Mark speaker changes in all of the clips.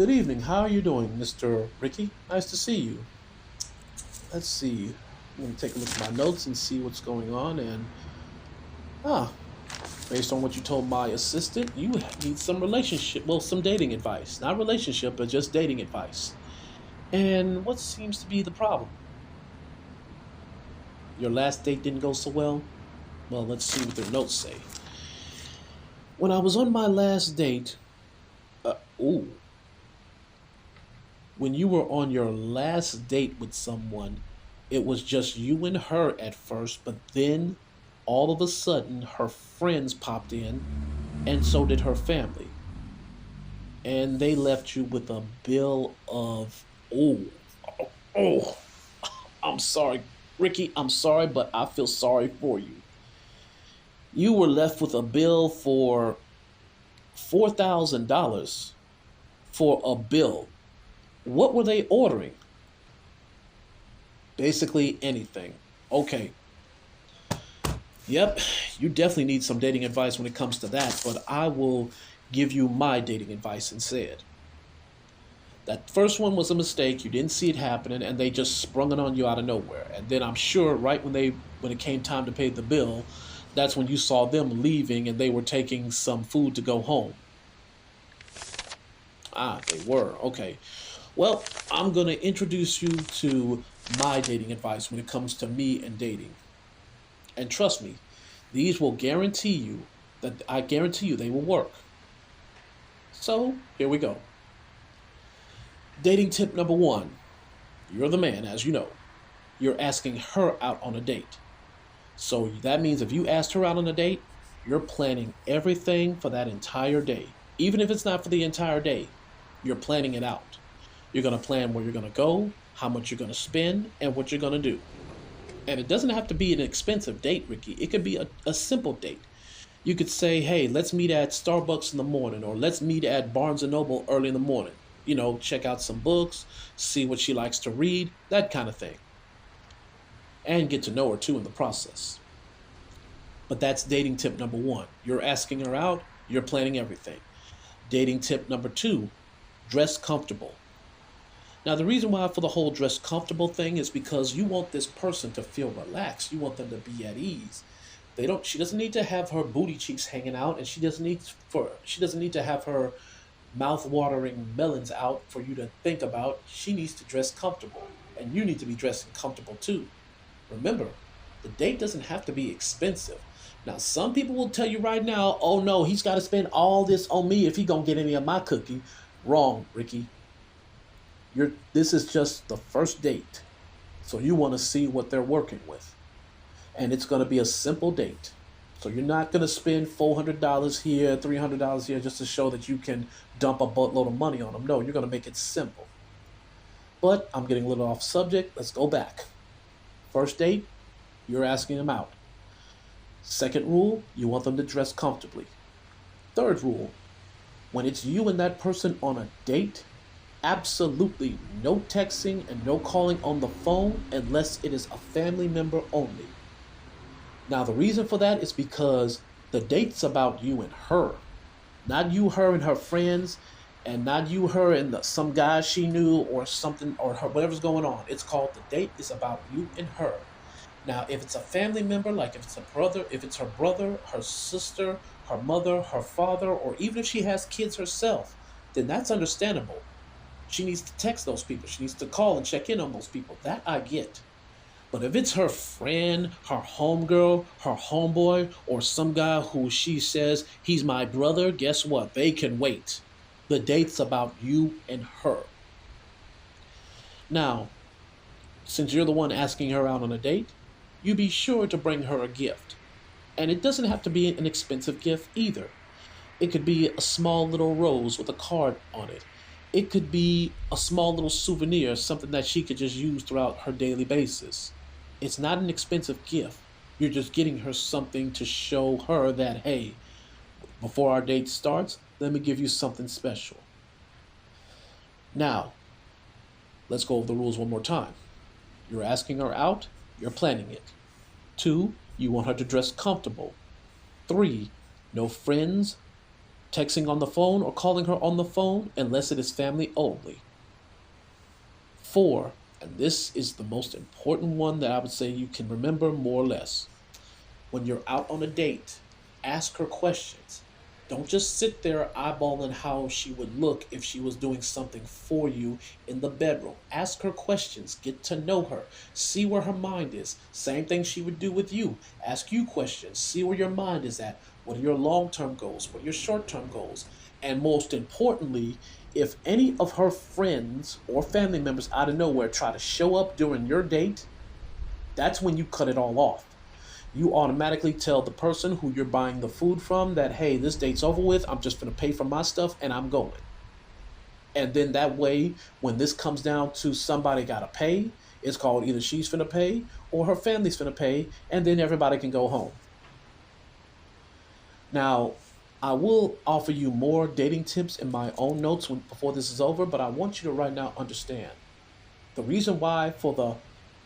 Speaker 1: Good evening. How are you doing, Mr. Ricky? Nice to see you. Let's see. I'm going to take a look at my notes and see what's going on. And, ah, based on what you told my assistant, you need some some dating advice. Not relationship, but just dating advice. And what seems to be the problem? Your last date didn't go so well? Well, let's see what their notes say. When I was on my last date, ooh, when you were on your last date with someone, it was just you and her at first, but then all of a sudden her friends popped in, and so did her family. And they left you with a bill of, oh, oh, I'm sorry, Ricky, I'm sorry, but I feel sorry for you. You were left with a bill for $4,000 for a bill. What were they ordering? Basically anything. Okay. Yep, you definitely need some dating advice when it comes to that, but I will give you my dating advice instead. That first one was a mistake. You didn't see it happening, and they just sprung it on you out of nowhere. And then I'm sure right when it came time to pay the bill, that's when you saw them leaving and they were taking some food to go home. Ah, they were. Okay. Well, I'm going to introduce you to my dating advice when it comes to me and dating. And trust me, these will guarantee you I guarantee you they will work. So, here we go. Dating tip number one. You're the man, as you know. You're asking her out on a date. So that means if you asked her out on a date, you're planning everything for that entire day. Even if it's not for the entire day, you're planning it out. You're going to plan where you're going to go, how much you're going to spend, and what you're going to do. And it doesn't have to be an expensive date, Ricky. It could be a simple date. You could say, hey, let's meet at Starbucks in the morning, or let's meet at Barnes and Noble early in the morning. You know, check out some books, see what she likes to read, that kind of thing. And get to know her too in the process. But that's dating tip number one. You're asking her out, you're planning everything. Dating tip number two, dress comfortable. Now, the reason why for the whole dress comfortable thing is because you want this person to feel relaxed. You want them to be at ease. She doesn't need to have her booty cheeks hanging out, and she doesn't need to have her mouth-watering melons out for you to think about. She needs to dress comfortable, and you need to be dressing comfortable too. Remember, the date doesn't have to be expensive. Now, some people will tell you right now, oh no, he's got to spend all this on me if he gonna get any of my cookie. Wrong, Ricky. This is just the first date. So you want to see what they're working with. And it's going to be a simple date. So you're not going to spend $400 here, $300 here just to show that you can dump a buttload of money on them. No, you're going to make it simple. But I'm getting a little off subject. Let's go back. First date, you're asking them out. Second rule, you want them to dress comfortably. Third rule, when it's you and that person on a date, absolutely no texting and no calling on the phone unless it is a family member only. Now, the reason for that is because the date's about you and her, not you, her, and her friends, and not you, her, and some guy she knew or something, or her, whatever's going on. It's called the date is about you and her. Now, if it's a family member, like if it's her brother, her sister, her mother, her father, or even if she has kids herself, then that's understandable. She needs to text those people. She needs to call and check in on those people. That I get. But if it's her friend, her homegirl, her homeboy, or some guy who she says, he's my brother, guess what? They can wait. The date's about you and her. Now, since you're the one asking her out on a date, you be sure to bring her a gift. And it doesn't have to be an expensive gift either. It could be a small little rose with a card on it. It could be a small little souvenir, something that she could just use throughout her daily basis. It's not an expensive gift. You're just getting her something to show her that, hey, before our date starts, let me give you something special. Now, let's go over the rules one more time. You're asking her out, you're planning it. 2, you want her to dress comfortable. 3, no friends, texting on the phone or calling her on the phone unless it is family only. 4, and this is the most important one that I would say you can remember more or less. When you're out on a date, ask her questions. Don't just sit there eyeballing how she would look if she was doing something for you in the bedroom. Ask her questions. Get to know her. See where her mind is. Same thing she would do with you. Ask you questions. See where your mind is at. What are your long-term goals? What are your short-term goals? And most importantly, if any of her friends or family members out of nowhere try to show up during your date, that's when you cut it all off. You automatically tell the person who you're buying the food from that, hey, this date's over with. I'm just going to pay for my stuff and I'm going. And then that way, when this comes down to somebody got to pay, it's called either she's going to pay or her family's going to pay, and then everybody can go home. Now, I will offer you more dating tips in my own notes before this is over, but I want you to right now understand the reason why for the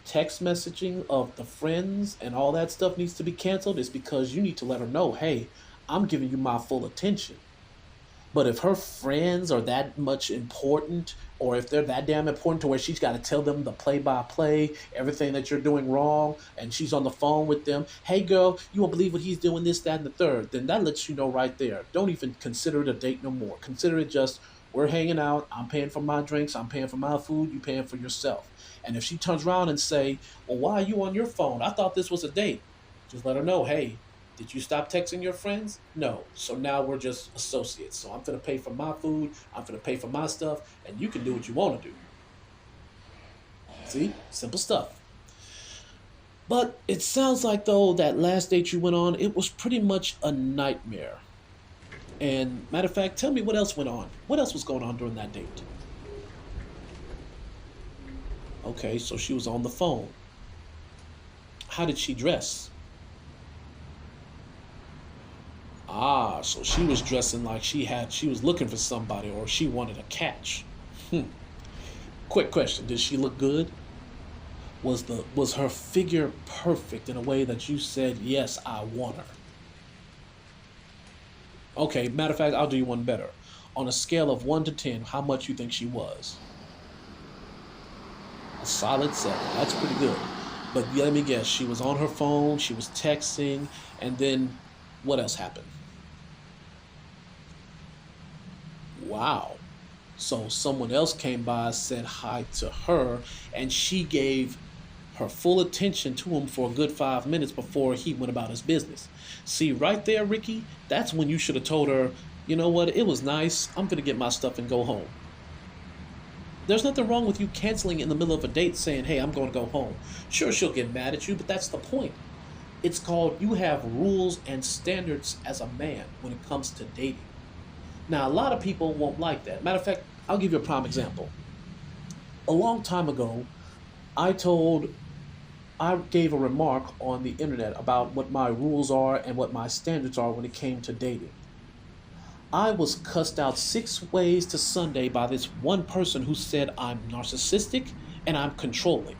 Speaker 1: text messaging of the friends and all that stuff needs to be canceled is because you need to let her know, hey, I'm giving you my full attention. But if her friends are that much important, or if they're that damn important to where she's got to tell them the play-by-play, everything that you're doing wrong, and she's on the phone with them, hey girl, you won't believe what he's doing, this, that, and the third, then that lets you know right there. Don't even consider it a date no more. Consider it just, we're hanging out, I'm paying for my drinks, I'm paying for my food, you paying for yourself. And if she turns around and say, well, why are you on your phone? I thought this was a date. Just let her know, hey, did you stop texting your friends? No. So now we're just associates. So I'm going to pay for my food, I'm going to pay for my stuff, and you can do what you want to do. See? Simple stuff. But it sounds like, though, that last date you went on, it was pretty much a nightmare. And matter of fact, tell me what else went on. What else was going on during that date? Okay, so she was on the phone. How did she dress? Ah, so she was dressing like she was looking for somebody or she wanted a catch. Quick question, did she look good? Was her figure perfect in a way that you said, yes, I want her? Okay, matter of fact, I'll do you one better. On a scale of 1 to 10, how much you think she was? A solid 7. That's pretty good. But let me guess, she was on her phone, she was texting, and then what else happened? Wow. So someone else came by, said hi to her, and she gave her full attention to him for a good 5 minutes before he went about his business. See, right there, Ricky, that's when you should have told her, you know what, it was nice, I'm going to get my stuff and go home. There's nothing wrong with you canceling in the middle of a date saying, hey, I'm going to go home. Sure, she'll get mad at you, but that's the point. It's called you have rules and standards as a man when it comes to dating. Now, a lot of people won't like that. Matter of fact, I'll give you a prime example. A long time ago, I gave a remark on the internet about what my rules are and what my standards are when it came to dating. I was cussed out 6 ways to Sunday by this one person who said I'm narcissistic and I'm controlling.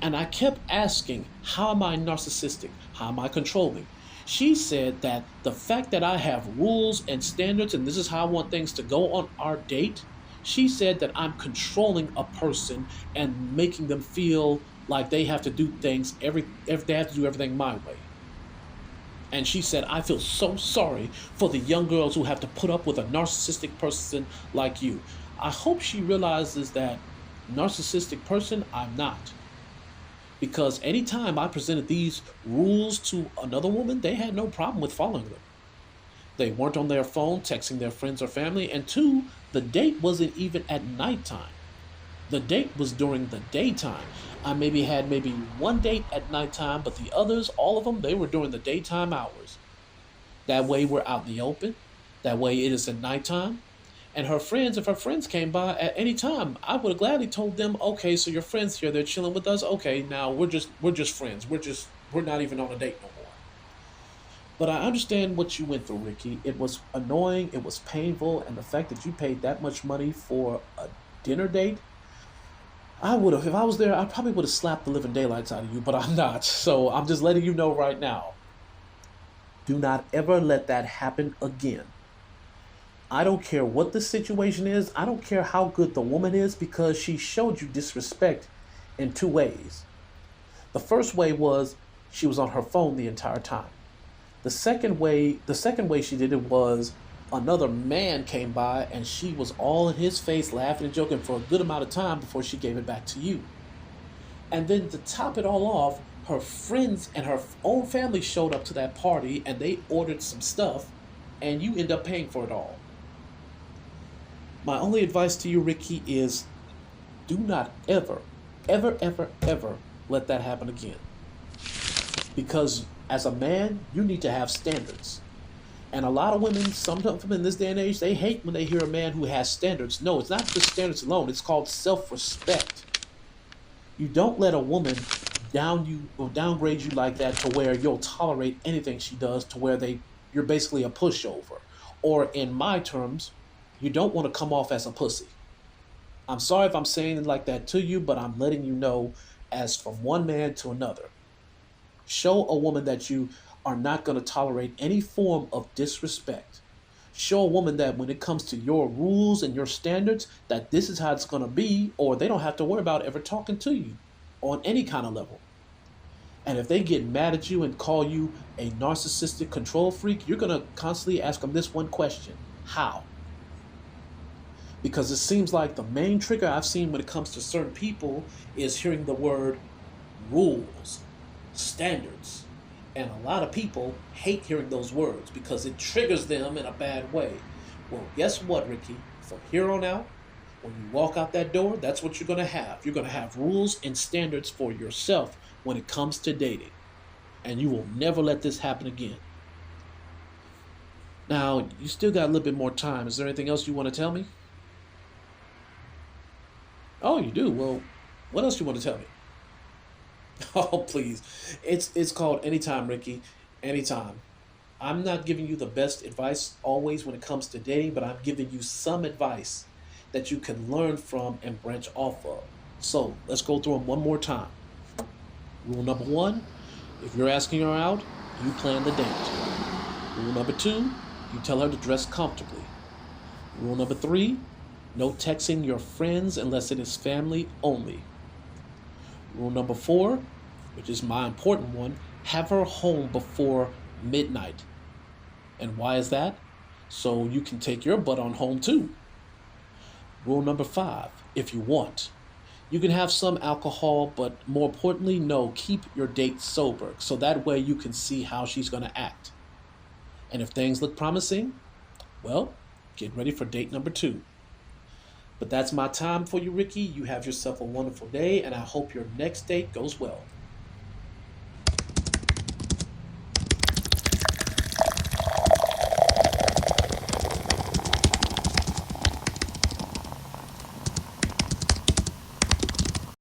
Speaker 1: And I kept asking, how am I narcissistic? How am I controlling? She said that the fact that I have rules and standards and this is how I want things to go on our date, she said that I'm controlling a person and making them feel like they have to do things, they have to do everything my way. And she said, I feel so sorry for the young girls who have to put up with a narcissistic person like you. I hope she realizes that narcissistic person, I'm not. Because anytime I presented these rules to another woman, they had no problem with following them. They weren't on their phone texting their friends or family. And 2, the date wasn't even at nighttime. The date was during the daytime. I had maybe 1 date at nighttime, but the others, all of them, they were during the daytime hours. That way we're out in the open. That way it is at nighttime. And her friends, if her friends came by at any time, I would have gladly told them, okay, so your friends here, they're chilling with us. Okay, now we're just friends. We're not even on a date no more. But I understand what you went through, Ricky. It was annoying, it was painful, and the fact that you paid that much money for a dinner date, if I was there, I probably would have slapped the living daylights out of you, but I'm not. So I'm just letting you know right now. Do not ever let that happen again. I don't care what the situation is. I don't care how good the woman is because she showed you disrespect in two ways. The first way was she was on her phone the entire time. The second way she did it was another man came by and she was all in his face laughing and joking for a good amount of time before she gave it back to you. And then to top it all off, her friends and her own family showed up to that party and they ordered some stuff and you end up paying for it all. My only advice to you, Ricky, is do not ever, ever, ever, ever let that happen again. Because as a man, you need to have standards. And a lot of women, some of them in this day and age, they hate when they hear a man who has standards. No, it's not just standards alone, it's called self respect. You don't let a woman down you or downgrade you like that to where you'll tolerate anything she does to where you're basically a pushover. Or in my terms, you don't want to come off as a pussy. I'm sorry if I'm saying it like that to you, but I'm letting you know as from one man to another. Show a woman that you are not going to tolerate any form of disrespect. Show a woman that when it comes to your rules and your standards, that this is how it's going to be, or they don't have to worry about ever talking to you on any kind of level. And if they get mad at you and call you a narcissistic control freak, you're going to constantly ask them this one question: how? Because it seems like the main trigger I've seen when it comes to certain people is hearing the word rules, standards. And a lot of people hate hearing those words because it triggers them in a bad way. Well, guess what, Ricky? From here on out, when you walk out that door, that's what you're going to have. You're going to have rules and standards for yourself when it comes to dating. And you will never let this happen again. Now, you still got a little bit more time. Is there anything else you want to tell me? Oh, you do? Well, what else you want to tell me? Oh, please. It's called anytime, Ricky. Anytime. I'm not giving you the best advice always when it comes to dating, but I'm giving you some advice that you can learn from and branch off of. So let's go through them one more time. Rule number one, if you're asking her out, you plan the date. Rule number two, you tell her to dress comfortably. Rule number three, no texting your friends unless it is family only. Rule number four, which is my important one, have her home before midnight. And why is that? So you can take your butt on home too. Rule number five, if you want, you can have some alcohol, but more importantly, no, keep your date sober. So that way you can see how she's going to act. And if things look promising, well, get ready for date number two. But that's my time for you, Ricky. You have yourself a wonderful day, and I hope your next date goes well.